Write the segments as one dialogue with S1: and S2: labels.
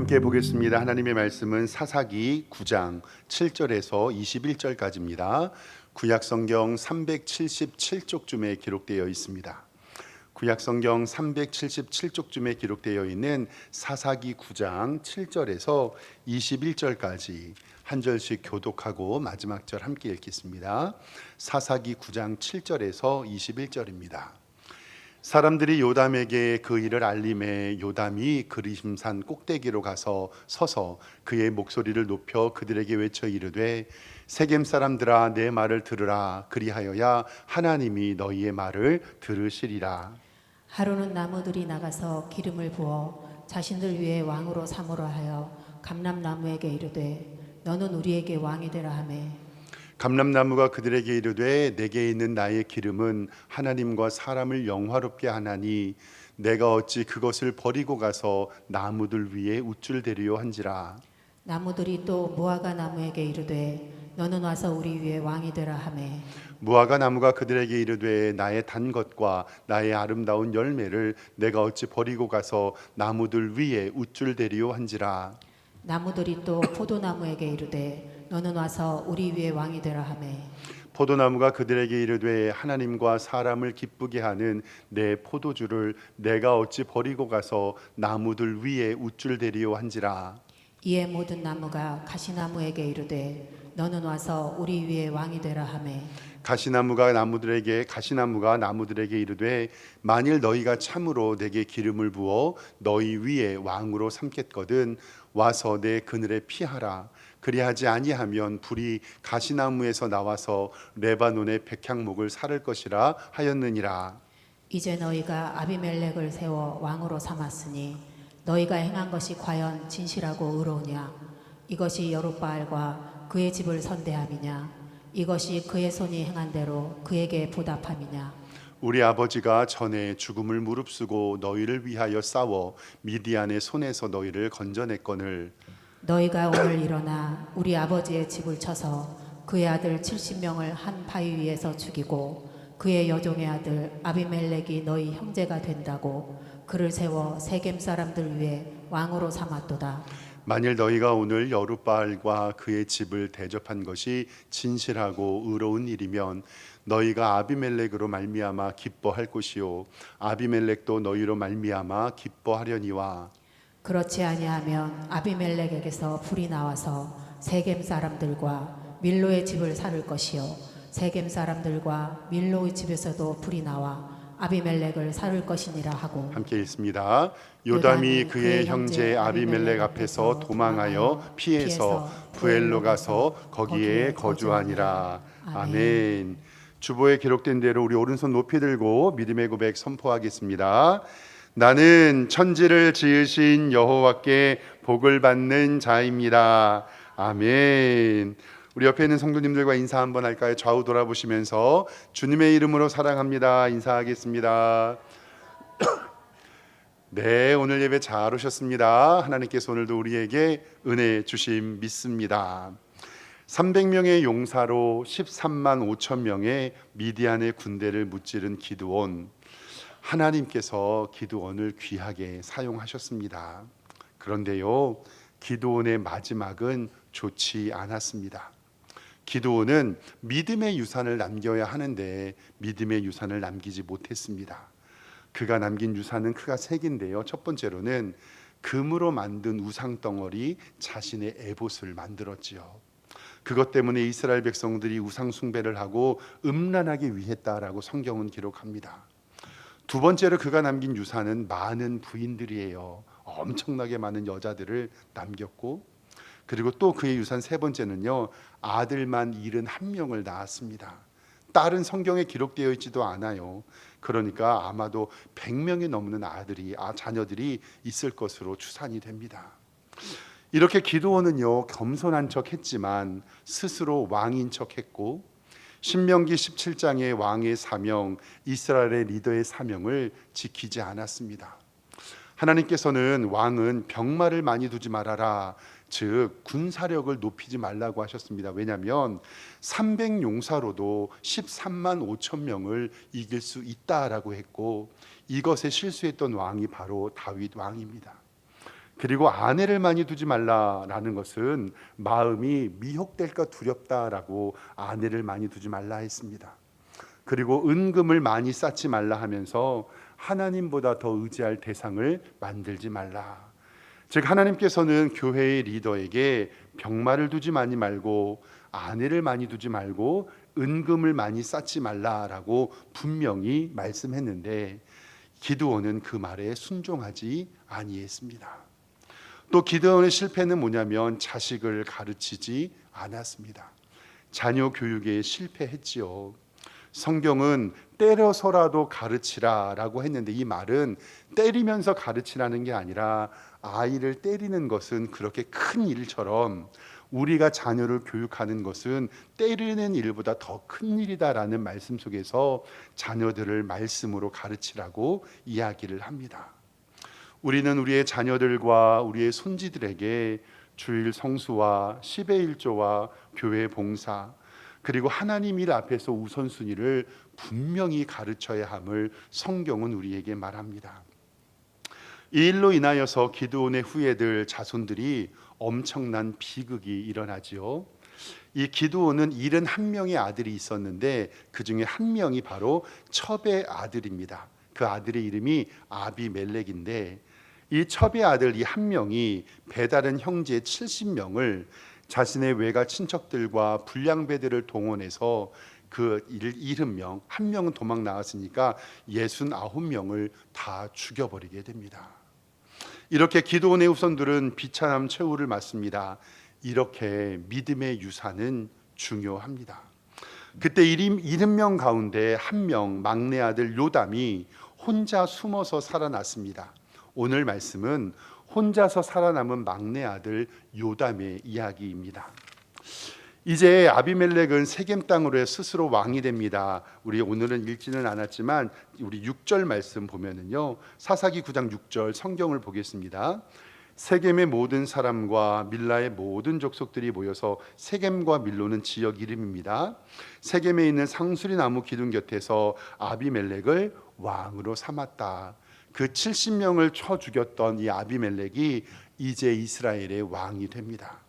S1: 함께 보겠습니다. 하나님의 말씀은 사사기 9장 7절에서 21절까지입니다. 구약성경 377쪽쯤에 기록되어 있습니다. 구약성경 377쪽쯤에 기록되어 있는 사사기 9장 7절에서 21절까지 한 절씩 교독하고 마지막 절 함께 읽겠습니다. 사사기 9장 7절에서 21절입니다. 사람들이 요담에게 그 일을 알림해 요담이 그리심산 꼭대기로 가서 서서 그의 목소리를 높여 그들에게 외쳐 이르되 세겜 사람들아 내 말을 들으라. 그리하여야 하나님이 너희의 말을 들으시리라.
S2: 하루는 나무들이 나가서 기름을 부어 자신들 위에 왕으로 삼으라 하여 감람나무에게 이르되 너는 우리에게 왕이 되라 하매
S1: 감람나무가 그들에게 이르되 내게 있는 나의 기름은 하나님과 사람을 영화롭게 하나니 내가 어찌 그것을 버리고 가서 나무들 위에 우쭐대리요 한지라.
S2: 나무들이 또 무화과 나무에게 이르되 너는 와서 우리 위에 왕이 되라 하매
S1: 무화과 나무가 그들에게 이르되 나의 단 것과 나의 아름다운 열매를 내가 어찌 버리고 가서 나무들 위에 우쭐대리요 한지라.
S2: 나무들이 또 포도나무에게 이르되 너는 와서 우리 위에 왕이 되라 하매
S1: 포도나무가 그들에게 이르되 하나님과 사람을 기쁘게 하는 내 포도주를 내가 어찌 버리고 가서 나무들 위에 우쭐대리요 한지라.
S2: 이에 모든 나무가 가시나무에게 이르되 너는 와서 우리 위에 왕이 되라 하매
S1: 가시나무가 나무들에게 이르되 만일 너희가 참으로 내게 기름을 부어 너희 위에 왕으로 삼겠거든 와서 내 그늘에 피하라. 그리하지 아니하면 불이 가시나무에서 나와서 레바논의 백향목을 사를 것이라 하였느니라.
S2: 이제 너희가 아비멜렉을 세워 왕으로 삼았으니 너희가 행한 것이 과연 진실하고 의로우냐? 이것이 여룻바알과 그의 집을 선대함이냐? 이것이 그의 손이 행한 대로 그에게 보답함이냐?
S1: 우리 아버지가 전에 죽음을 무릅쓰고 너희를 위하여 싸워 미디안의 손에서 너희를 건져냈거늘
S2: 너희가 오늘 일어나 우리 아버지의 집을 쳐서 그의 아들 70명을 한 바위 위에서 죽이고 그의 여종의 아들 아비멜렉이 너희 형제가 된다고 그를 세워 세겜 사람들 위에 왕으로 삼았도다.
S1: 만일 너희가 오늘 여룻바알과 그의 집을 대접한 것이 진실하고 의로운 일이면 너희가 아비멜렉으로 말미암아 기뻐할 것이요 아비멜렉도 너희로 말미암아 기뻐하려니와.
S2: 그렇지 아니하면 아비멜렉에게서 불이 나와서 세겜 사람들과 밀로의 집을 살을 것이요 세겜 사람들과 밀로의 집에서도 불이 나와 아비멜렉을 살을 것이니라 하고.
S1: 함께 읽습니다. 요담이 그의 형제 아비멜렉 앞에서 도망하여 피해서 부엘로 가서 거기에 거주하니라. 아멘. 주보에 기록된 대로 우리 오른손 높이 들고 믿음의 고백 선포하겠습니다. 나는 천지를 지으신 여호와께 복을 받는 자입니다. 아멘. 우리 옆에 있는 성도님들과 인사 한번 할까요? 좌우 돌아보시면서 주님의 이름으로 사랑합니다 인사하겠습니다. 네, 오늘 예배 잘 오셨습니다. 하나님께서 오늘도 우리에게 은혜 주심 믿습니다. 300명의 용사로 13만 5천 명의 미디안의 군대를 무찌른 기드온. 하나님께서 기드온을 귀하게 사용하셨습니다. 그런데요, 기드온의 마지막은 좋지 않았습니다. 기드온은 믿음의 유산을 남겨야 하는데 믿음의 유산을 남기지 못했습니다. 그가 남긴 유산은 크가 세 개인데요. 첫 번째로는 금으로 만든 우상덩어리 자신의 에봇을 만들었지요. 그것 때문에 이스라엘 백성들이 우상 숭배를 하고 음란하게 위했다라고 성경은 기록합니다. 두 번째로 그가 남긴 유산은 많은 부인들이에요. 엄청나게 많은 여자들을 남겼고, 그리고 또 그의 유산 세 번째는요, 아들만 71명을 낳았습니다. 딸은 성경에 기록되어 있지도 않아요. 그러니까 아마도 100명이 넘는 자녀들이 있을 것으로 추산이 됩니다. 이렇게 기드온은요, 겸손한 척했지만 스스로 왕인 척했고, 신명기 17장의 왕의 사명, 이스라엘의 리더의 사명을 지키지 않았습니다. 하나님께서는 왕은 병마를 많이 두지 말아라, 즉 군사력을 높이지 말라고 하셨습니다. 왜냐하면 300용사로도 13만 5천 명을 이길 수 있다라고 했고, 이것에 실수했던 왕이 바로 다윗 왕입니다. 그리고 아내를 많이 두지 말라라는 것은 마음이 미혹될까 두렵다라고 아내를 많이 두지 말라 했습니다. 그리고 은금을 많이 쌓지 말라 하면서 하나님보다 더 의지할 대상을 만들지 말라. 즉 하나님께서는 교회의 리더에게 병마를 두지 많이 말고 아내를 많이 두지 말고 은금을 많이 쌓지 말라라고 분명히 말씀했는데 기드온은 그 말에 순종하지 아니했습니다. 또 기드온의 실패는 뭐냐면 자식을 가르치지 않았습니다. 자녀 교육에 실패했지요. 성경은 때려서라도 가르치라라고 했는데 이 말은 때리면서 가르치라는 게 아니라 아이를 때리는 것은 그렇게 큰 일처럼 우리가 자녀를 교육하는 것은 때리는 일보다 더 큰 일이다라는 말씀 속에서 자녀들을 말씀으로 가르치라고 이야기를 합니다. 우리는 우리의 자녀들과 우리의 손지들에게 주일 성수와 10의 1조와 교회 봉사 그리고 하나님 일 앞에서 우선순위를 분명히 가르쳐야 함을 성경은 우리에게 말합니다. 이 일로 인하여서 기드온의 후예들 자손들이 엄청난 비극이 일어나지요. 이 기드온은 71명의 아들이 있었는데 그 중에 한 명이 바로 첩의 아들입니다. 그 아들의 이름이 아비멜렉인데 이 첩의 아들 이 한 명이 배다른 형제 70명을 자신의 외가 친척들과 불량배들을 동원해서 그 70명, 한 명은 도망 나왔으니까 69명을 다 죽여버리게 됩니다. 이렇게 기드온의 후손들은 비참한 최후를 맞습니다. 이렇게 믿음의 유산은 중요합니다. 그때 70명 가운데 한 명 막내 아들 요담이 혼자 숨어서 살아났습니다. 오늘 말씀은 혼자서 살아남은 막내 아들 요담의 이야기입니다. 이제 아비멜렉은 세겜 땅으로 스스로 왕이 됩니다. 우리 오늘은 읽지는 않았지만 우리 6절 말씀 보면은요. 사사기 9장 6절 성경을 보겠습니다. 세겜의 모든 사람과 밀라의 모든 족속들이 모여서 세겜과 밀로는 지역 이름입니다. 세겜에 있는 상수리 나무 기둥 곁에서 아비멜렉을 왕으로 삼았다. 그 70명을 쳐 죽였던 이 아비멜렉이 이제 이스라엘의 왕이 됩니다.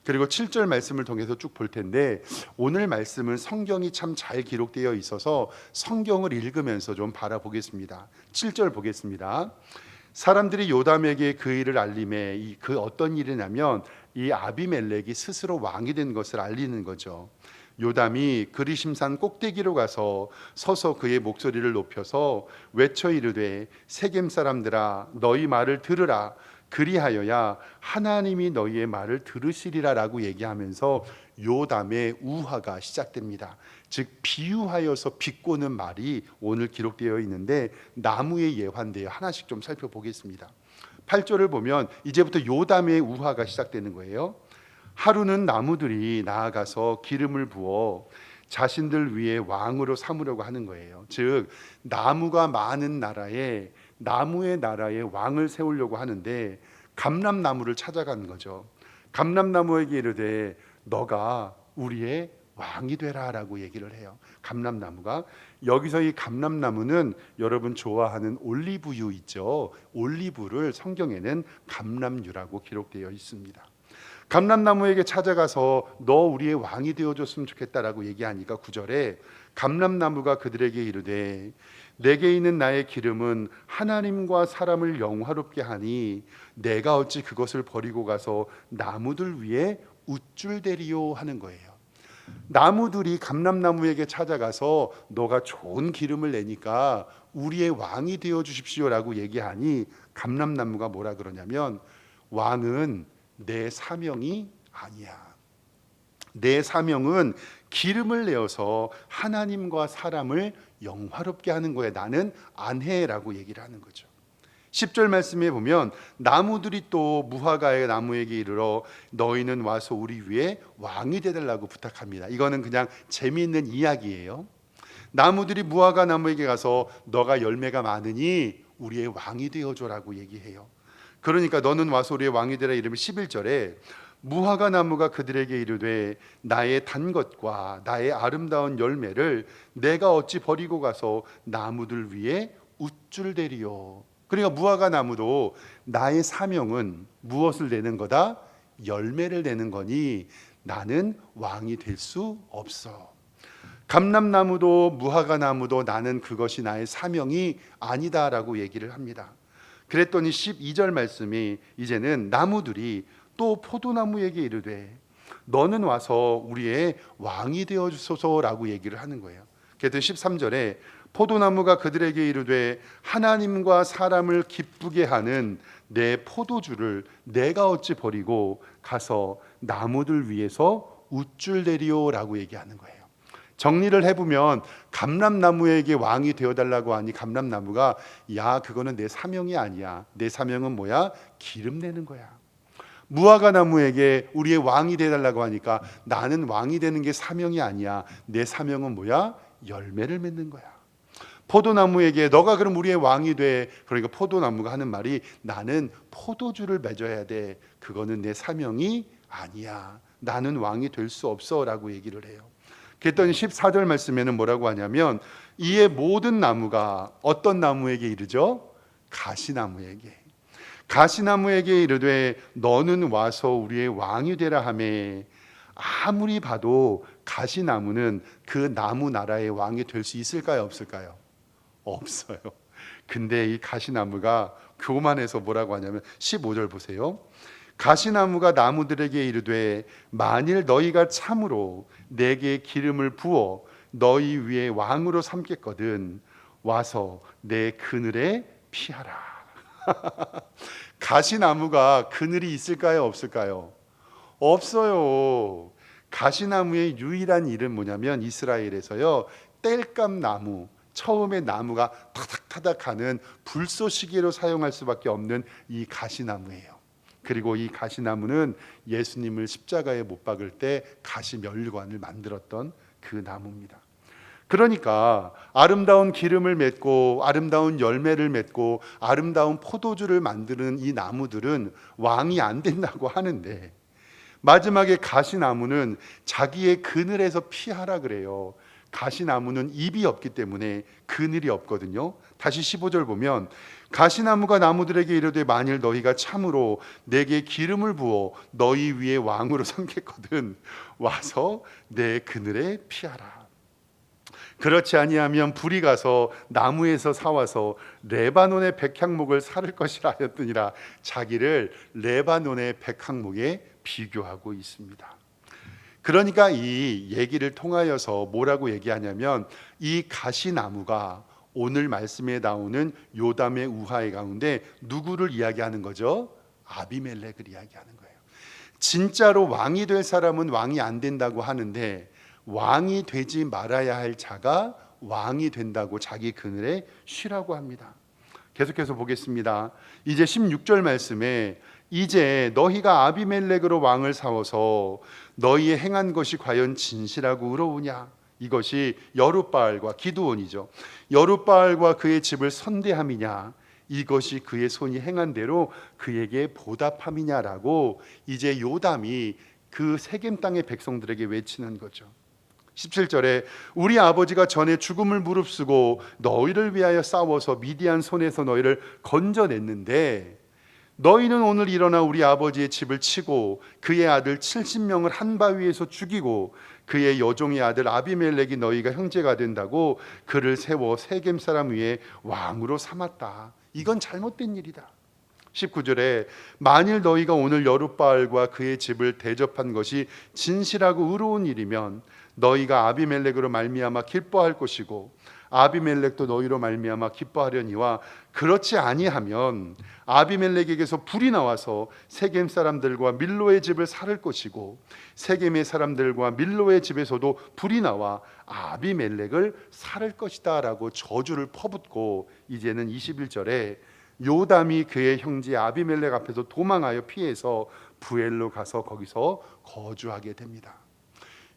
S1: 그리고 7절 말씀을 통해서 쭉 볼 텐데 오늘 말씀은 성경이 참 잘 기록되어 있어서 성경을 읽으면서 좀 바라보겠습니다. 7절 보겠습니다. 사람들이 요담에게 그 일을 알림해 그 어떤 일이냐면 이 아비멜렉이 스스로 왕이 된 것을 알리는 거죠. 요담이 그리심산 꼭대기로 가서 서서 그의 목소리를 높여서 외쳐 이르되 세겜 사람들아 너희 말을 들으라 그리하여야 하나님이 너희의 말을 들으시리라라고 얘기하면서 요담의 우화가 시작됩니다. 즉 비유하여서 비꼬는 말이 오늘 기록되어 있는데 나무의 예화인데요. 하나씩 좀 살펴보겠습니다. 8절을 보면 이제부터 요담의 우화가 시작되는 거예요. 하루는 나무들이 나아가서 기름을 부어 자신들 위에 왕으로 삼으려고 하는 거예요. 즉 나무가 많은 나라에 나무의 나라에 왕을 세우려고 하는데 감람나무를 찾아간 거죠. 감람나무에게 이르되 너가 우리의 왕이 되라라고 얘기를 해요. 감람나무가 여기서 이 감람나무는 여러분 좋아하는 올리브유 있죠. 올리브를 성경에는 감람유라고 기록되어 있습니다. 감람나무에게 찾아가서 너 우리의 왕이 되어줬으면 좋겠다라고 얘기하니까 9절에 감람나무가 그들에게 이르되 내게 있는 나의 기름은 하나님과 사람을 영화롭게 하니 내가 어찌 그것을 버리고 가서 나무들 위에 우쭐대리요 하는 거예요. 나무들이 감람나무에게 찾아가서 너가 좋은 기름을 내니까 우리의 왕이 되어 주십시오라고 얘기하니 감람나무가 뭐라 그러냐면 왕은 내 사명이 아니야. 내 사명은 기름을 내어서 하나님과 사람을 영화롭게 하는 거야. 나는 안 해라고 얘기를 하는 거죠. 10절 말씀에 보면 나무들이 또 무화과의 나무에게 이르러 너희는 와서 우리 위에 왕이 되달라고 부탁합니다. 이거는 그냥 재미있는 이야기예요. 나무들이 무화과 나무에게 가서 너가 열매가 많으니 우리의 왕이 되어줘라고 얘기해요. 그러니까 너는 와서 우리의 왕이 되라 이러면 11절에 무화과 나무가 그들에게 이르되 나의 단 것과 나의 아름다운 열매를 내가 어찌 버리고 가서 나무들 위에 우쭐대리요. 그러니까 무화과 나무도 나의 사명은 무엇을 내는 거다? 열매를 내는 거니 나는 왕이 될 수 없어. 감람나무도 무화과 나무도 나는 그것이 나의 사명이 아니다라고 얘기를 합니다. 그랬더니 12절 말씀이 이제는 나무들이 또 포도나무에게 이르되 너는 와서 우리의 왕이 되어 주소서라고 얘기를 하는 거예요. 그랬더니 13절에 포도나무가 그들에게 이르되 하나님과 사람을 기쁘게 하는 내 포도주를 내가 어찌 버리고 가서 나무들 위에서 우쭐대리오라고 얘기하는 거예요. 정리를 해보면 감람나무에게 왕이 되어달라고 하니 감람나무가 야 그거는 내 사명이 아니야. 내 사명은 뭐야? 기름 내는 거야. 무화과 나무에게 우리의 왕이 되어달라고 하니까 나는 왕이 되는 게 사명이 아니야. 내 사명은 뭐야? 열매를 맺는 거야. 포도나무에게 너가 그럼 우리의 왕이 돼. 그러니까 포도나무가 하는 말이 나는 포도주를 맺어야 돼. 그거는 내 사명이 아니야. 나는 왕이 될 수 없어 라고 얘기를 해요. 그랬더니 14절 말씀에는 뭐라고 하냐면 이에 모든 나무가 어떤 나무에게 이르죠? 가시나무에게. 가시나무에게 이르되 너는 와서 우리의 왕이 되라 하매 아무리 봐도 가시나무는 그 나무 나라의 왕이 될 수 있을까요? 없을까요? 없어요. 근데 이 가시나무가 교만해서 뭐라고 하냐면 15절 보세요. 가시나무가 나무들에게 이르되 만일 너희가 참으로 내게 기름을 부어 너희 위에 왕으로 삼겠거든 와서 내 그늘에 피하라. 가시나무가 그늘이 있을까요? 없을까요? 없어요. 가시나무의 유일한 일은 뭐냐면 이스라엘에서요 땔감나무, 처음에 나무가 타닥타닥하는 불쏘시개로 사용할 수밖에 없는 이 가시나무예요. 그리고 이 가시나무는 예수님을 십자가에 못 박을 때 가시멸관을 만들었던 그 나무입니다. 그러니까 아름다운 기름을 맺고 아름다운 열매를 맺고 아름다운 포도주를 만드는 이 나무들은 왕이 안 된다고 하는데 마지막에 가시나무는 자기의 그늘에서 피하라 그래요. 가시나무는 잎이 없기 때문에 그늘이 없거든요. 다시 15절 보면 가시나무가 나무들에게 이르되 만일 너희가 참으로 내게 기름을 부어 너희 위에 왕으로 삼겠거든 와서 내 그늘에 피하라. 그렇지 아니하면 불이 가서 나무에서 사와서 레바논의 백향목을 사를 것이라 하였더니라. 자기를 레바논의 백향목에 비교하고 있습니다. 그러니까 이 얘기를 통하여서 뭐라고 얘기하냐면 이 가시나무가 오늘 말씀에 나오는 요담의 우화의 가운데 누구를 이야기하는 거죠? 아비멜렉을 이야기하는 거예요. 진짜로 왕이 될 사람은 왕이 안 된다고 하는데 왕이 되지 말아야 할 자가 왕이 된다고 자기 그늘에 쉬라고 합니다. 계속해서 보겠습니다. 이제 16절 말씀에 이제 너희가 아비멜렉으로 왕을 사워서 너희의 행한 것이 과연 진실하고 의로우냐? 이것이 여룻바알과 기드온이죠. 여룻바알과 그의 집을 선대함이냐? 이것이 그의 손이 행한 대로 그에게 보답함이냐라고 이제 요담이 그 세겜 땅의 백성들에게 외치는 거죠. 17절에 우리 아버지가 전에 죽음을 무릅쓰고 너희를 위하여 싸워서 미디안 손에서 너희를 건져냈는데 너희는 오늘 일어나 우리 아버지의 집을 치고 그의 아들 70명을 한 바위에서 죽이고 그의 여종의 아들 아비멜렉이 너희가 형제가 된다고 그를 세워 세겜 사람 위에 왕으로 삼았다. 이건 잘못된 일이다. 19절에 만일 너희가 오늘 여룻바알과 그의 집을 대접한 것이 진실하고 의로운 일이면 너희가 아비멜렉으로 말미암아 기뻐할 것이고 아비멜렉도 너희로 말미암아 기뻐하려니와 그렇지 아니하면 아비멜렉에게서 불이 나와서 세겜 사람들과 밀로의 집을 살을 것이고 세겜의 사람들과 밀로의 집에서도 불이 나와 아비멜렉을 살을 것이다 라고 저주를 퍼붓고 이제는 21절에 요담이 그의 형제 아비멜렉 앞에서 도망하여 피해서 부엘로 가서 거기서 거주하게 됩니다.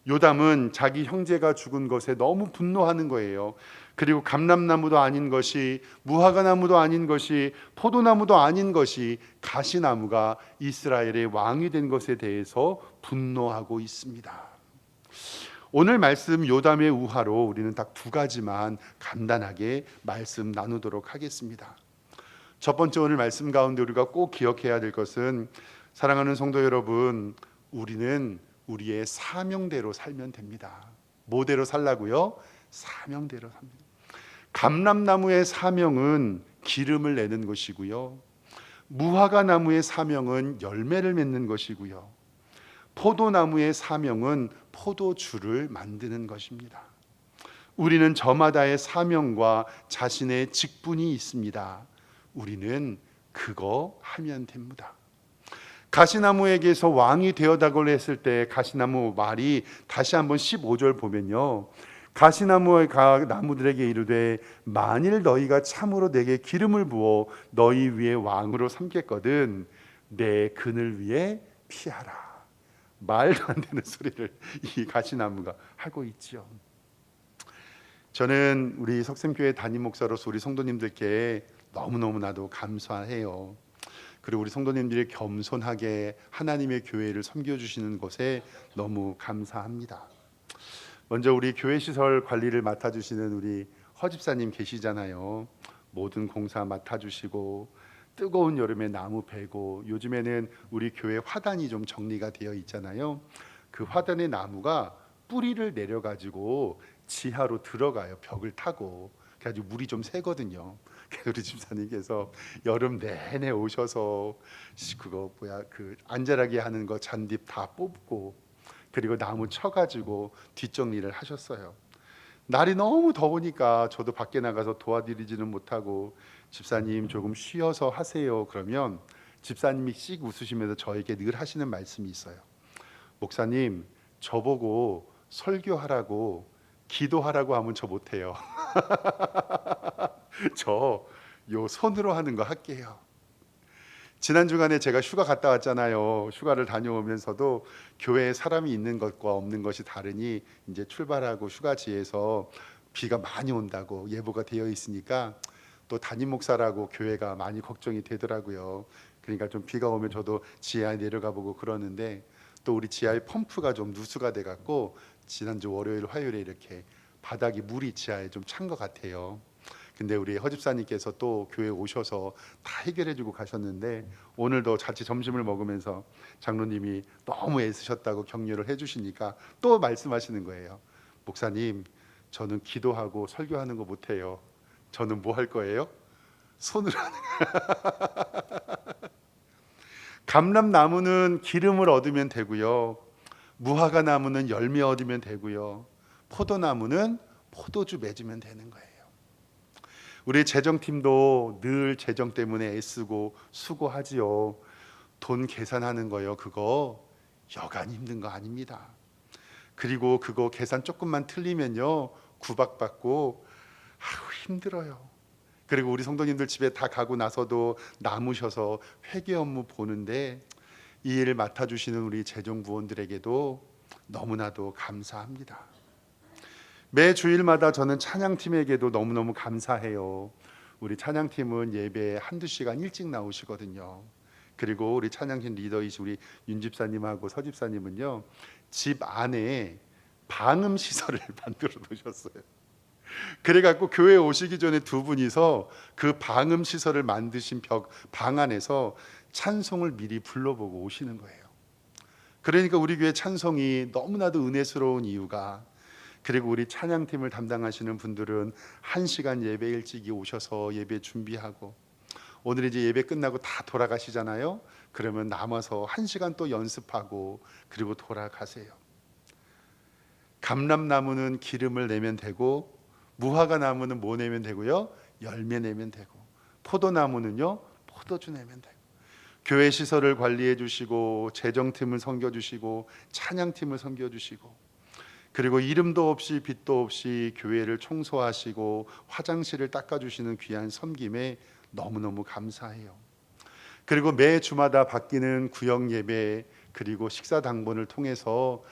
S1: 요담은 자기 형제가 죽은 것에 너무 분노하는 거예요. 그리고 감람나무도 아닌 것이 무화과 나무도 아닌 것이 포도나무도 아닌 것이 가시나무가 이스라엘의 왕이 된 것에 대해서 분노하고 있습니다. 오늘 말씀 요담의 우화로 우리는 딱 두 가지만 간단하게 말씀 나누도록 하겠습니다. 첫 번째 오늘 말씀 가운데 우리가 꼭 기억해야 될 것은, 사랑하는 성도 여러분, 우리는 우리의 사명대로 살면 됩니다. 뭐대로 살라고요? 사명대로 삽니다. 감람나무의 사명은 기름을 내는 것이고요, 무화과 나무의 사명은 열매를 맺는 것이고요, 포도나무의 사명은 포도주를 만드는 것입니다. 우리는 저마다의 사명과 자신의 직분이 있습니다. 우리는 그거 하면 됩니다. 가시나무에게서 왕이 되어달라고 했을 때 가시나무 말이 다시 한번 15절 보면요, 가시나무의 나무들에게 이르되 만일 너희가 참으로 내게 기름을 부어 너희 위에 왕으로 삼겠거든 내 그늘 위에 피하라. 말도 안 되는 소리를 이 가시나무가 하고 있지요. 저는 우리 석샘교회 담임 목사로서 우리 성도님들께 너무너무나도 감사해요. 그리고 우리 성도님들이 겸손하게 하나님의 교회를 섬겨주시는 것에 너무 감사합니다. 먼저 우리 교회 시설 관리를 맡아주시는 우리 허집사님 계시잖아요. 모든 공사 맡아주시고 뜨거운 여름에 나무 베고, 요즘에는 우리 교회 화단이 좀 정리가 되어 있잖아요. 그 화단의 나무가 뿌리를 내려가지고 지하로 들어가요. 벽을 타고. 그래가지고 물이 좀 새거든요. 그래서 우리 집사님께서 여름 내내 오셔서 그 안전하게 하는 거 잔딥 다 뽑고, 그리고 나무 쳐가지고 뒷정리를 하셨어요. 날이 너무 더우니까 저도 밖에 나가서 도와드리지는 못하고, 집사님 조금 쉬어서 하세요 그러면 집사님이 씩 웃으시면서 저에게 늘 하시는 말씀이 있어요. 목사님, 저보고 설교하라고 기도하라고 하면 저 못해요. 저 요 손으로 하는 거 할게요. 지난 주간에 제가 휴가 갔다 왔잖아요. 휴가를 다녀오면서도 교회에 사람이 있는 것과 없는 것이 다르니 이제 출발하고 휴가지에서 비가 많이 온다고 예보가 되어 있으니까 또 담임 목사라고 교회가 많이 걱정이 되더라고요. 그러니까 좀 비가 오면 저도 지하에 내려가 보고 그러는데, 또 우리 지하의 펌프가 좀 누수가 돼 갖고 지난주 월요일 화요일에 이렇게 바닥이 물이 지하에 좀 찬 것 같아요. 근데 우리 허집사님께서 또 교회에 오셔서 다 해결해 주고 가셨는데, 오늘도 같이 점심을 먹으면서 장로님이 너무 애쓰셨다고 격려를 해 주시니까 또 말씀하시는 거예요. 목사님, 저는 기도하고 설교하는 거 못해요. 저는 뭐 할 거예요? 손으로 하는 감람나무는 기름을 얻으면 되고요, 무화과 나무는 열매 얻으면 되고요, 포도나무는 포도주 맺으면 되는 거예요. 우리 재정팀도 늘 재정 때문에 애쓰고 수고하지요. 돈 계산하는 거요, 그거 여간 힘든 거 아닙니다. 그리고 그거 계산 조금만 틀리면요 구박받고 힘들어요. 그리고 우리 성도님들 집에 다 가고 나서도 남으셔서 회계 업무 보는데, 이 일을 맡아주시는 우리 재정부원들에게도 너무나도 감사합니다. 매 주일마다 저는 찬양팀에게도 너무너무 감사해요. 우리 찬양팀은 예배에 한두 시간 일찍 나오시거든요. 그리고 우리 찬양팀 리더이신 우리 윤 집사님하고 서 집사님은요, 집 안에 방음 시설을 만들어 놓으셨어요. 그래갖고 교회에 오시기 전에 두 분이서 그 방음 시설을 만드신 방 안에서 찬송을 미리 불러보고 오시는 거예요. 그러니까 우리 교회 찬송이 너무나도 은혜스러운 이유가, 그리고 우리 찬양팀을 담당하시는 분들은 1시간 예배 일찍이 오셔서 예배 준비하고, 오늘 이제 예배 끝나고 다 돌아가시잖아요. 그러면 남아서 1시간 또 연습하고 그리고 돌아가세요. 감람나무는 기름을 내면 되고, 무화과 나무는 뭐 내면 되고요? 열매 내면 되고, 포도나무는요 포도주 내면 되고, 교회 시설을 관리해 주시고 재정팀을 섬겨 주시고 찬양팀을 섬겨 주시고, 그리고 이름도 없이 빛도 없이 교회를 청소하시고 화장실을 닦아주시는 귀한 섬김에 너무너무 감사해요. 그리고 매 주마다 바뀌는 구역 예배 그리고 식사 당번을 통해서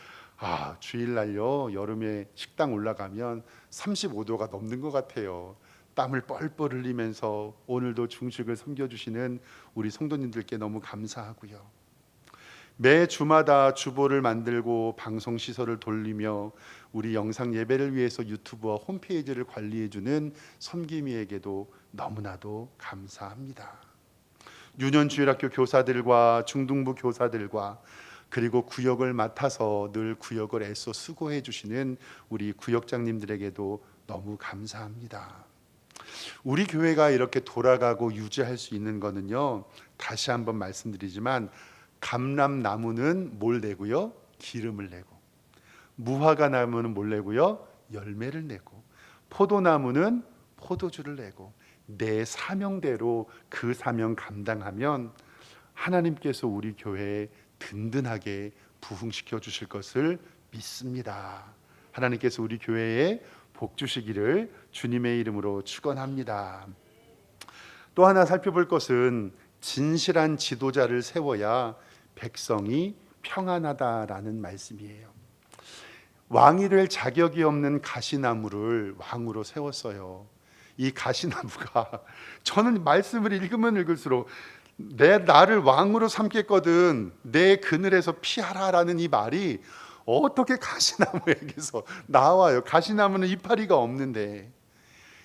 S1: 주일날요 여름에 식당 올라가면 35도가 넘는 것 같아요. 땀을 뻘뻘 흘리면서 오늘도 중식을 섬겨주시는 우리 성도님들께 너무 감사하고요. 매 주마다 주보를 만들고 방송 시설을 돌리며 우리 영상 예배를 위해서 유튜브와 홈페이지를 관리해주는 섬김이에게도 너무나도 감사합니다. 유년주일학교 교사들과 중등부 교사들과 그리고 구역을 맡아서 늘 구역을 애써 수고해 주시는 우리 구역장님들에게도 너무 감사합니다. 우리 교회가 이렇게 돌아가고 유지할 수 있는 거는요, 다시 한번 말씀드리지만 감람나무는 뭘 내고요? 기름을 내고, 무화과 나무는 뭘 내고요? 열매를 내고, 포도나무는 포도주를 내고, 내 사명대로 그 사명 감당하면 하나님께서 우리 교회에 든든하게 부흥시켜 주실 것을 믿습니다. 하나님께서 우리 교회에 복 주시기를 주님의 이름으로 축원합니다. 또 하나 살펴볼 것은 진실한 지도자를 세워야 백성이 평안하다라는 말씀이에요. 왕이 될 자격이 없는 가시나무를 왕으로 세웠어요. 이 가시나무가, 저는 말씀을 읽으면 읽을수록 나를 왕으로 삼겠거든 내 그늘에서 피하라라는 이 말이 어떻게 가시나무에게서 나와요? 가시나무는 이파리가 없는데.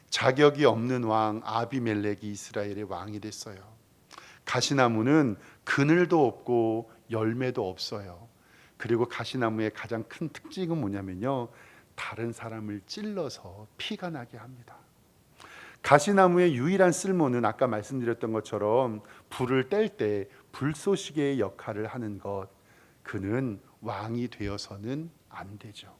S1: 자격이 없는 왕 아비멜렉이 이스라엘의 왕이 됐어요. 가시나무는 그늘도 없고 열매도 없어요. 그리고 가시나무의 가장 큰 특징은 뭐냐면요, 다른 사람을 찔러서 피가 나게 합니다. 가시나무의 유일한 쓸모는 아까 말씀드렸던 것처럼 불을 뗄 때 불쏘시개의 역할을 하는 것. 그는 왕이 되어서는 안 되죠.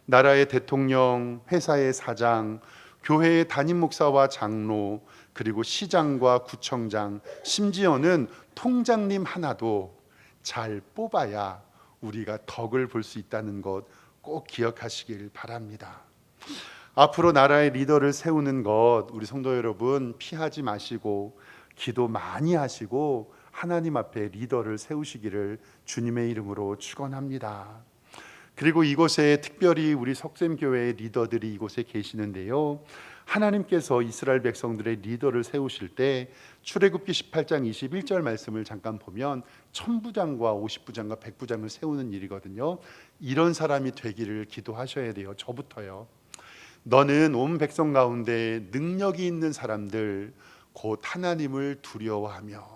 S1: 나라의 대통령, 회사의 사장, 교회의 담임 목사와 장로, 그리고 시장과 구청장, 심지어는 통장님 하나도 잘 뽑아야 우리가 덕을 볼 수 있다는 것 꼭 기억하시길 바랍니다. 앞으로 나라의 리더를 세우는 것, 우리 성도 여러분 피하지 마시고 기도 많이 하시고 하나님 앞에 리더를 세우시기를 주님의 이름으로 축원합니다. 그리고 이곳에 특별히 우리 석샘교회의 리더들이 이곳에 계시는데요, 하나님께서 이스라엘 백성들의 리더를 세우실 때 출애굽기 18장 21절 말씀을 잠깐 보면 천부장과 50부장과 100부장을 세우는 일이거든요. 이런 사람이 되기를 기도하셔야 돼요. 저부터요. 너는 온 백성 가운데 능력이 있는 사람들, 곧 하나님을 두려워하며,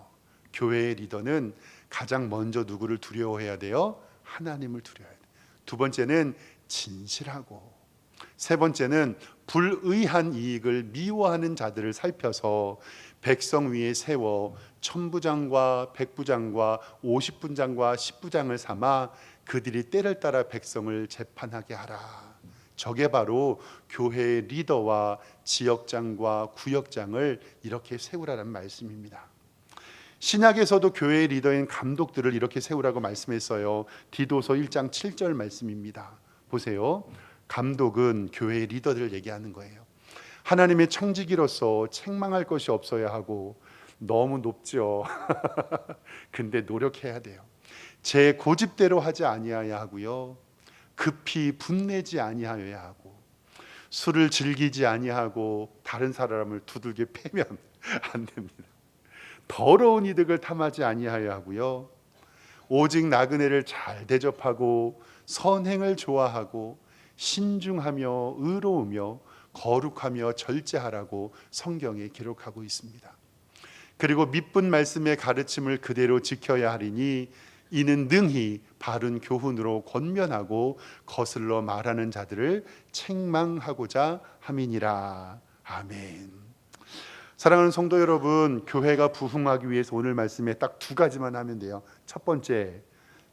S1: 교회의 리더는 가장 먼저 누구를 두려워해야 돼요? 하나님을 두려워해야 돼요. 두 번째는 진실하고, 세 번째는 불의한 이익을 미워하는 자들을 살펴서 백성 위에 세워 천부장과 백부장과 50부장과 10부장을 삼아 그들이 때를 따라 백성을 재판하게 하라. 저게 바로 교회의 리더와 지역장과 구역장을 이렇게 세우라는 말씀입니다. 신약에서도 교회의 리더인 감독들을 이렇게 세우라고 말씀했어요. 디도서 1장 7절 말씀입니다. 보세요. 감독은 교회의 리더들을 얘기하는 거예요. 하나님의 청지기로서 책망할 것이 없어야 하고, 너무 높죠. 근데 노력해야 돼요. 제 고집대로 하지 아니하여야 하고요, 급히 분내지 아니하여야 하고, 술을 즐기지 아니하고 다른 사람을 두들겨 패면 안 됩니다. 더러운 이득을 탐하지 아니하여야 하고요, 오직 나그네를 잘 대접하고 선행을 좋아하고 신중하며 의로우며 거룩하며 절제하라고 성경에 기록하고 있습니다. 그리고 믿은 말씀의 가르침을 그대로 지켜야 하리니 이는 능히 바른 교훈으로 권면하고 거슬러 말하는 자들을 책망하고자 함이니라. 아멘. 사랑하는 성도 여러분, 교회가 부흥하기 위해서 오늘 말씀에 딱 두 가지만 하면 돼요. 첫 번째,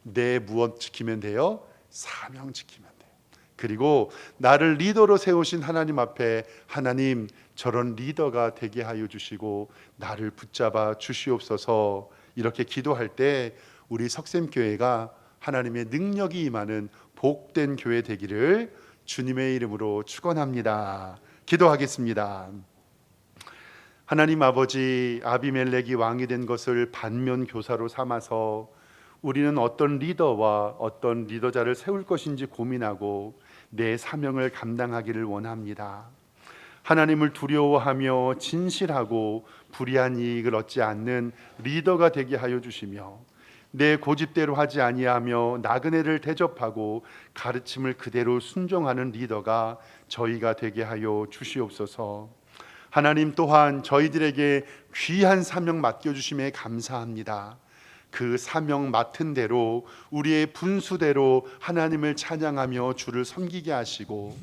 S1: 내 무엇 지키면 돼요? 사명 지키면 돼요. 그리고 나를 리더로 세우신 하나님 앞에, 하나님 저런 리더가 되게 하여 주시고 나를 붙잡아 주시옵소서, 이렇게 기도할 때 우리 석샘교회가 하나님의 능력이 임하는 복된 교회 되기를 주님의 이름으로 축원합니다. 기도하겠습니다. 하나님 아버지, 아비멜렉이 왕이 된 것을 반면 교사로 삼아서 우리는 어떤 리더와 어떤 리더자를 세울 것인지 고민하고 내 사명을 감당하기를 원합니다. 하나님을 두려워하며 진실하고 불의한 이익을 얻지 않는 리더가 되게 하여 주시며, 내 고집대로 하지 아니하며 나그네를 대접하고 가르침을 그대로 순종하는 리더가 저희가 되게 하여 주시옵소서. 하나님 또한 저희들에게 귀한 사명 맡겨주심에 감사합니다. 그 사명 맡은 대로 우리의 분수대로 하나님을 찬양하며 주를 섬기게 하시고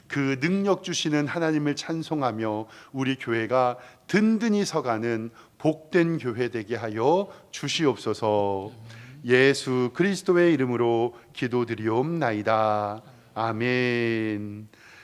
S1: 그 능력 주시는 하나님을 찬송하며 우리 교회가 든든히 서가는 복된 교회 되게 하여 주시옵소서. 예수 그리스도의 이름으로 기도드리옵나이다. 아멘.